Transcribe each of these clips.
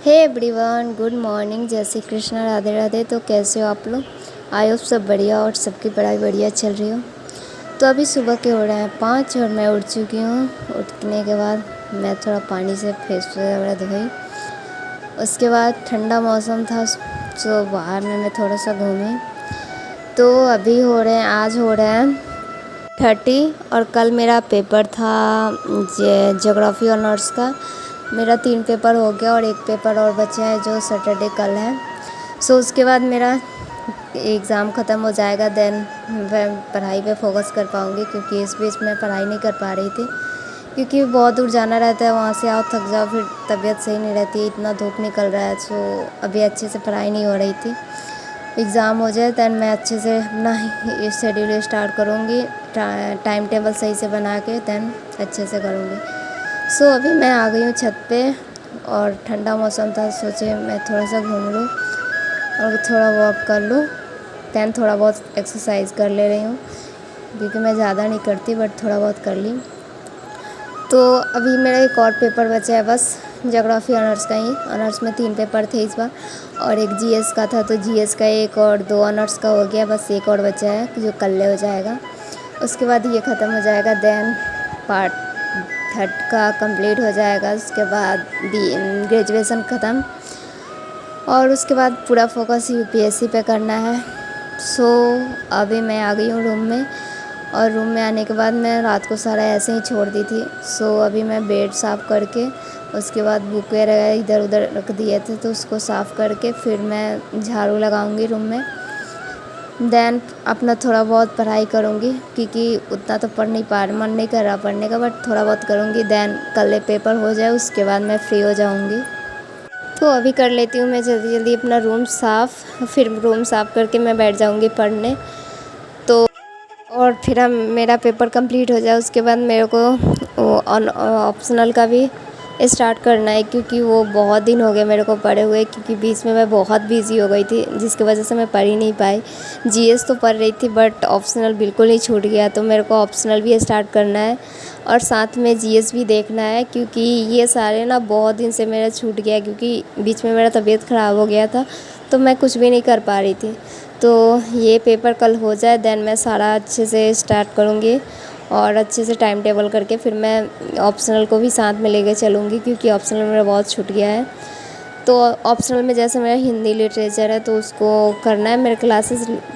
Hey everyone, good morning, जय श्री कृष्ण, राधे राधे। तो कैसे हो आप लोग? आई होप सब बढ़िया और सबकी पढ़ाई बढ़िया चल रही हो। तो अभी सुबह के हो रहे हैं 5 और मैं उठ चुकी हूँ। उठने के बाद मैं थोड़ा पानी से फेस वगैरह धोई। उसके बाद ठंडा मौसम था तो बाहर में मैं थोड़ा सा घूमी। तो अभी आज हो रहे हैं 30 और कल मेरा पेपर था ज्योग्राफी ऑनर्स का। मेरा 3 पेपर हो गया और 1 पेपर और बचा है जो सैटरडे कल है। सो उसके बाद मेरा एग्ज़ाम ख़त्म हो जाएगा, देन मैं पढ़ाई पे फोकस कर पाऊँगी, क्योंकि इस बीच मैं पढ़ाई नहीं कर पा रही थी क्योंकि बहुत दूर जाना रहता है। वहाँ से आओ थक जाओ, फिर तबीयत सही नहीं रहती, इतना धूप निकल रहा है। सो अभी अच्छे से पढ़ाई नहीं हो रही थी। एग्ज़ाम हो जाए दैन मैं अच्छे से अपना शेड्यूल स्टार्ट करूँगी, टाइम टेबल सही से बना के दैन अच्छे से करूँगी। सो अभी मैं आ गई हूँ छत पे और ठंडा मौसम था, सोचे मैं थोड़ा सा घूम लूँ और थोड़ा वॉक कर लूँ, दैन थोड़ा बहुत एक्सरसाइज कर ले रही हूँ क्योंकि मैं ज़्यादा नहीं करती बट थोड़ा बहुत कर ली। तो अभी मेरा एक और पेपर बचा है बस, ज्योग्राफी ऑनर्स का ही। ऑनर्स में 3 पेपर थे इस बार और एक जीएस का था, तो जीएस का एक और 2 ऑनर्स का हो गया, बस एक और बचा है जो कल हो जाएगा। उसके बाद ये ख़त्म हो जाएगा, देन पार्ट 3 का कंप्लीट हो जाएगा। उसके बाद ग्रेजुएशन ख़त्म और उसके बाद पूरा फोकस यूपीएससी पे करना है। सो अभी मैं आ गई हूँ रूम में और रूम में आने के बाद मैं रात को सारा ऐसे ही छोड़ दी थी। सो अभी मैं बेड साफ़ करके उसके बाद बुक वगैरह इधर उधर रख दिए थे तो उसको साफ़ करके फिर मैं झाड़ू लगाऊंगी रूम में। देन अपना थोड़ा बहुत पढ़ाई करूंगी क्योंकि उतना तो पढ़ नहीं पा मन नहीं कर रहा पढ़ने का, बट थोड़ा बहुत करूंगी। देन कल पेपर हो जाए उसके बाद मैं फ्री हो जाऊंगी। तो अभी कर लेती हूँ मैं जल्दी जल्दी अपना रूम साफ़, फिर रूम साफ़ करके मैं बैठ जाऊँगी पढ़ने। तो और फिर मेरा पेपर कंप्लीट हो जाए उसके बाद मेरे को ऑप्शनल का भी स्टार्ट करना है, क्योंकि वो बहुत दिन हो गए मेरे को पढ़े हुए, क्योंकि बीच में मैं बहुत बिज़ी हो गई थी जिसकी वजह से मैं पढ़ ही नहीं पाई। जीएस तो पढ़ रही थी बट ऑप्शनल बिल्कुल ही छूट गया, तो मेरे को ऑप्शनल भी स्टार्ट करना है और साथ में जीएस भी देखना है, क्योंकि ये सारे ना बहुत दिन से मेरा छूट गया, क्योंकि बीच में मेरा तबीयत ख़राब हो गया था तो मैं कुछ भी नहीं कर पा रही थी। तो ये पेपर कल हो जाए देन मैं सारा अच्छे से स्टार्ट करूँगी और अच्छे से टाइम टेबल करके फिर मैं ऑप्शनल को भी साथ में लेके चलूँगी, क्योंकि ऑप्शनल मेरा बहुत छूट गया है। तो ऑप्शनल में जैसे मेरा हिंदी लिटरेचर है तो उसको करना है, मेरे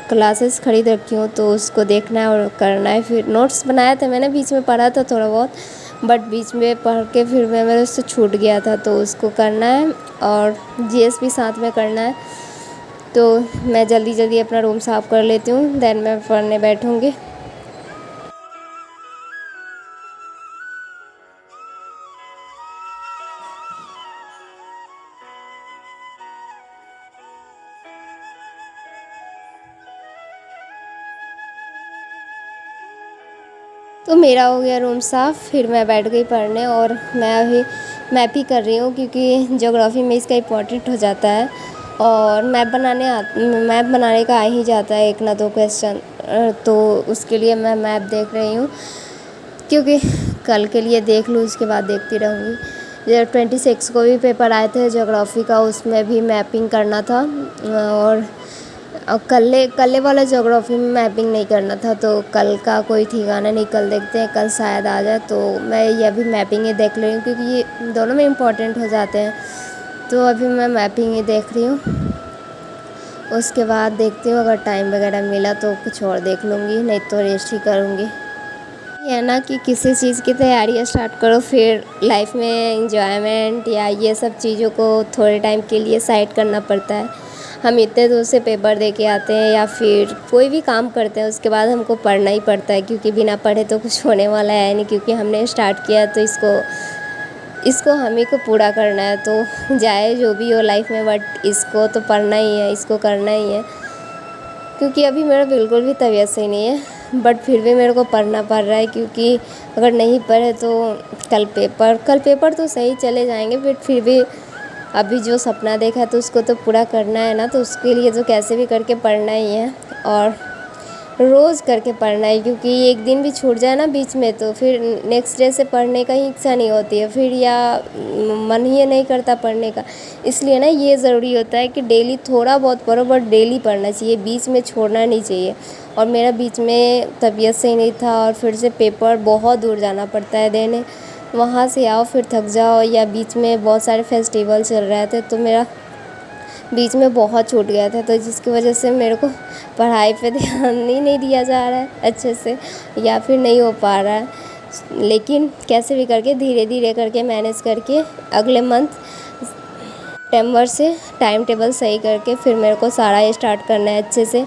क्लासेस ख़रीद रखी हूँ तो उसको देखना है और करना है। फिर नोट्स बनाया था मैंने, बीच में पढ़ा था थोड़ा बहुत, बट बीच में पढ़ के फिर मेरे उससे छूट गया था तो उसको करना है और जीएस भी साथ में करना है। तो मैं जल्दी जल्दी अपना रूम साफ़ कर लेती हूँ, देन मैं पढ़ने बैठूँगी। तो मेरा हो गया रूम साफ़, फिर मैं बैठ गई पढ़ने और मैं अभी मैप ही कर रही हूँ, क्योंकि ज्योग्राफी में इसका इम्पोर्टेंट हो जाता है और मैप बनाने का आ ही जाता है 1 ना 2 क्वेश्चन। तो उसके लिए मैं मैप देख रही हूँ, क्योंकि कल के लिए देख लूँ उसके बाद देखती रहूँगी। 26 को भी पेपर आए थे ज्योग्राफी का, उसमें भी मैपिंग करना था और कल वाला ज्योग्राफी में मैपिंग नहीं करना था, तो कल का कोई ठिकाना नहीं, कल देखते हैं, कल शायद आ जाए। तो मैं ये अभी मैपिंग ही देख रही हूँ क्योंकि ये दोनों में इम्पोर्टेंट हो जाते हैं। तो अभी मैं मैपिंग ही देख रही हूँ, उसके बाद देखती हूँ अगर टाइम वगैरह मिला तो कुछ और देख लूँगी, नहीं तो रेस्ट ही करूँगी। ये है ना कि किसी चीज़ की तैयारी स्टार्ट करो फिर लाइफ में एंजॉयमेंट या ये सब चीज़ों को थोड़े टाइम के लिए साइड करना पड़ता है। हम इतने दूर से पेपर दे के आते हैं या फिर कोई भी काम करते हैं उसके बाद हमको पढ़ना ही पड़ता है, क्योंकि बिना पढ़े तो कुछ होने वाला है नहीं, क्योंकि हमने स्टार्ट किया तो इसको हम ही को पूरा करना है। तो जाए जो भी हो लाइफ में, बट इसको तो पढ़ना ही है, इसको करना ही है। क्योंकि अभी मेरा बिल्कुल भी तबीयत सही नहीं है बट फिर भी मेरे को पढ़ना पड़ रहा है, क्योंकि अगर नहीं पढ़े तो कल पेपर तो सही चले जाएंगे, बट फिर भी अभी जो सपना देखा तो उसको तो पूरा करना है ना, तो उसके लिए तो कैसे भी करके पढ़ना ही है। और रोज़ करके पढ़ना है, क्योंकि एक दिन भी छूट जाए ना बीच में तो फिर नेक्स्ट डे से पढ़ने का ही इच्छा नहीं होती है, फिर या मन ही नहीं करता पढ़ने का। इसलिए ना ये ज़रूरी होता है कि डेली थोड़ा बहुत पढ़ो, बट डेली पढ़ना चाहिए, बीच में छोड़ना नहीं चाहिए। और मेरा बीच में तबीयत सही नहीं था और फिर से पेपर बहुत दूर जाना पड़ता है देने, वहाँ से आओ फिर थक जाओ, या बीच में बहुत सारे फेस्टिवल चल रहे थे तो मेरा बीच में बहुत छूट गया था, तो जिसकी वजह से मेरे को पढ़ाई पे ध्यान ही नहीं दिया जा रहा है अच्छे से, या फिर नहीं हो पा रहा है। लेकिन कैसे भी करके धीरे धीरे करके मैनेज करके अगले मंथ सितंबर से टाइम टेबल सही करके फिर मेरे को सारा स्टार्ट करना है अच्छे से,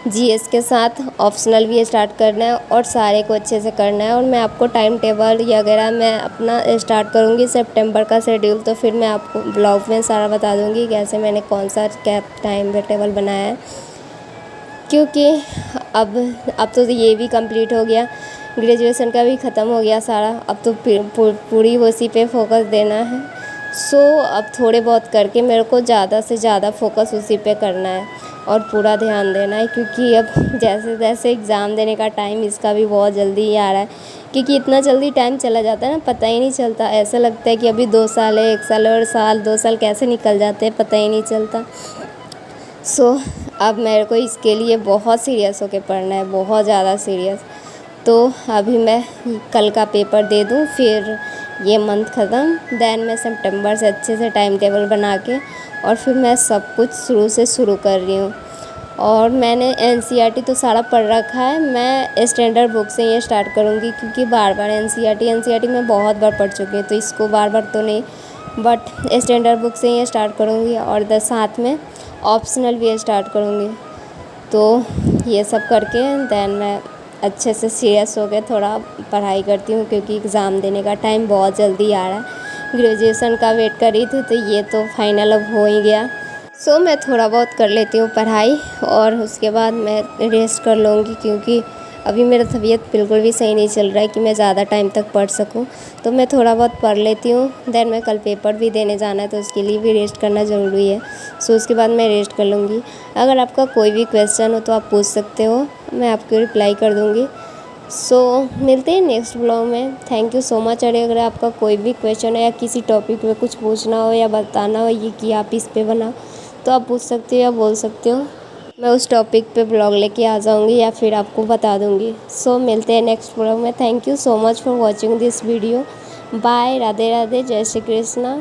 जीएस के साथ ऑप्शनल भी स्टार्ट करना है और सारे को अच्छे से करना है। और मैं आपको टाइम टेबल या वगैरह मैं अपना स्टार्ट करूँगी सितंबर का शेड्यूल, तो फिर मैं आपको ब्लॉग में सारा बता दूँगी कैसे मैंने कौन सा क्या टाइम टेबल बनाया है। क्योंकि अब तो ये भी कंप्लीट हो गया, ग्रेजुएशन का भी ख़त्म हो गया सारा, अब तो पूरी उसी पे फोकस देना है। सो अब थोड़े बहुत करके मेरे को ज़्यादा से ज़्यादा फोकस उसी पे करना है और पूरा ध्यान देना है, क्योंकि अब जैसे जैसे एग्ज़ाम देने का टाइम इसका भी बहुत जल्दी ही आ रहा है, क्योंकि इतना जल्दी टाइम चला जाता है ना, पता ही नहीं चलता। ऐसा लगता है कि अभी 2 साल है, 1 साल और साल 2 साल कैसे निकल जाते हैं पता ही नहीं चलता। सो अब मेरे को इसके लिए बहुत सीरियस होके पढ़ना है, बहुत ज़्यादा सीरियस। तो अभी मैं कल का पेपर दे दूँ, फिर ये मंथ ख़त्म, देन मैं सितंबर से अच्छे से टाइम टेबल बना के और फिर मैं सब कुछ शुरू से शुरू कर रही हूँ। और मैंने एनसीईआरटी तो सारा पढ़ रखा है, मैं स्टैंडर्ड बुक से ये स्टार्ट करूँगी, क्योंकि बार बार एनसीईआरटी मैं बहुत बार पढ़ चुकी हूँ, तो इसको बार बार तो नहीं, बट स्टैंडर्ड बुक से ये स्टार्ट करूँगी और साथ में ऑप्शनल भी स्टार्ट करूँगी। तो ये सब करके देन मैं अच्छे से सीरियस हो के थोड़ा पढ़ाई करती हूँ, क्योंकि एग्ज़ाम देने का टाइम बहुत जल्दी आ रहा है। ग्रेजुएशन का वेट कर रही थी, तो ये तो फाइनल अब हो ही गया। सो मैं थोड़ा बहुत कर लेती हूँ पढ़ाई और उसके बाद मैं रेस्ट कर लूँगी, क्योंकि अभी मेरा तबीयत बिल्कुल भी सही नहीं चल रहा है कि मैं ज़्यादा टाइम तक पढ़ सकूँ। तो मैं थोड़ा बहुत पढ़ लेती हूँ, देन मैं कल पेपर भी देने जाना है, तो उसके लिए भी रेस्ट करना ज़रूरी है। सो उसके बाद मैं रेस्ट कर लूँगी। अगर आपका कोई भी क्वेश्चन हो तो आप पूछ सकते हो, मैं आपको रिप्लाई कर दूँगी। सो मिलते हैं नेक्स्ट ब्लॉग में। Thank you so much. अगर आपका कोई भी क्वेश्चन है या किसी टॉपिक में कुछ पूछना हो या बताना हो ये कि आप इस पे बनाओ, तो आप पूछ सकते हो या बोल सकते हो, मैं उस टॉपिक पे ब्लॉग लेके आ जाऊँगी या फिर आपको बता दूँगी। सो मिलते हैं नेक्स्ट ब्लॉग में। Thank you so much for watching this video. Bye. Radhe Radhe. जय श्री कृष्णा।